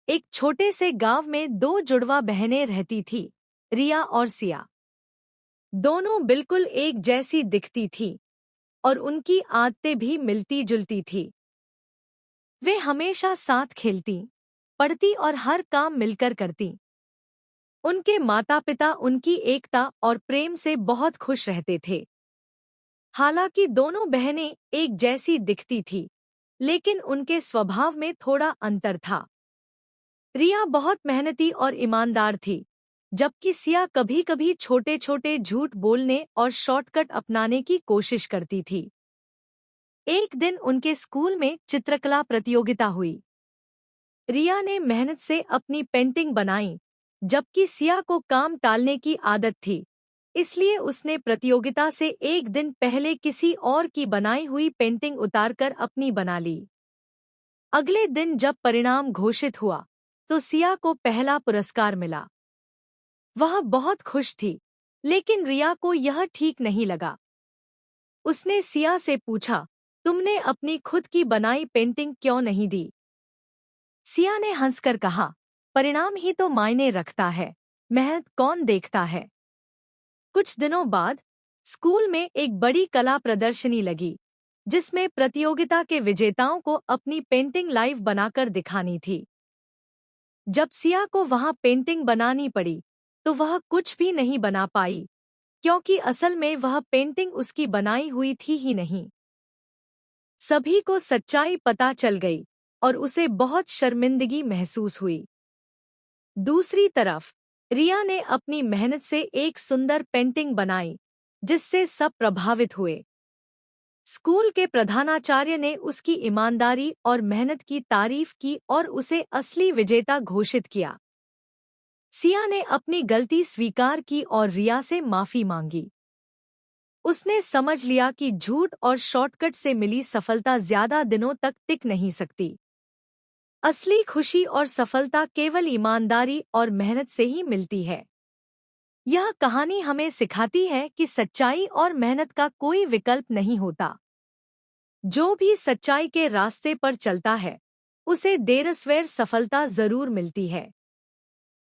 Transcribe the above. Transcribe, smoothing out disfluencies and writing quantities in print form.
एक छोटे से गांव में दो जुड़वा बहनें रहती थी, रिया और सिया। दोनों बिल्कुल एक जैसी दिखती थी और उनकी आदतें भी मिलती जुलती थी। वे हमेशा साथ खेलती, पढ़ती और हर काम मिलकर करती। उनके माता पिता उनकी एकता और प्रेम से बहुत खुश रहते थे। हालांकि दोनों बहनें एक जैसी दिखती थी, लेकिन उनके स्वभाव में थोड़ा अंतर था। रिया बहुत मेहनती और ईमानदार थी, जबकि सिया कभी-कभी छोटे-छोटे झूठ बोलने और शॉर्टकट अपनाने की कोशिश करती थी। एक दिन उनके स्कूल में चित्रकला प्रतियोगिता हुई। रिया ने मेहनत से अपनी पेंटिंग बनाई, जबकि सिया को काम टालने की आदत थी, इसलिए उसने प्रतियोगिता से एक दिन पहले किसी और की बनाई हुई पेंटिंग उतारकर अपनी बना ली। अगले दिन जब परिणाम घोषित हुआ, तो सिया को पहला पुरस्कार मिला। वह बहुत खुश थी, लेकिन रिया को यह ठीक नहीं लगा। उसने सिया से पूछा, तुमने अपनी खुद की बनाई पेंटिंग क्यों नहीं दी? सिया ने हंसकर कहा, परिणाम ही तो मायने रखता है, मेहनत कौन देखता है। कुछ दिनों बाद स्कूल में एक बड़ी कला प्रदर्शनी लगी, जिसमें प्रतियोगिता के विजेताओं को अपनी पेंटिंग लाइव बनाकर दिखानी थी। जब सिया को वहां पेंटिंग बनानी पड़ी, तो वह कुछ भी नहीं बना पाई, क्योंकि असल में वह पेंटिंग उसकी बनाई हुई थी ही नहीं। सभी को सच्चाई पता चल गई और उसे बहुत शर्मिंदगी महसूस हुई। दूसरी तरफ रिया ने अपनी मेहनत से एक सुंदर पेंटिंग बनाई, जिससे सब प्रभावित हुए। स्कूल के प्रधानाचार्य ने उसकी ईमानदारी और मेहनत की तारीफ की और उसे असली विजेता घोषित किया। सिया ने अपनी गलती स्वीकार की और रिया से माफी मांगी। उसने समझ लिया कि झूठ और शॉर्टकट से मिली सफलता ज्यादा दिनों तक टिक नहीं सकती। असली खुशी और सफलता केवल ईमानदारी और मेहनत से ही मिलती है। यह कहानी हमें सिखाती है कि सच्चाई और मेहनत का कोई विकल्प नहीं होता। जो भी सच्चाई के रास्ते पर चलता है, उसे देर सवेर सफलता जरूर मिलती है।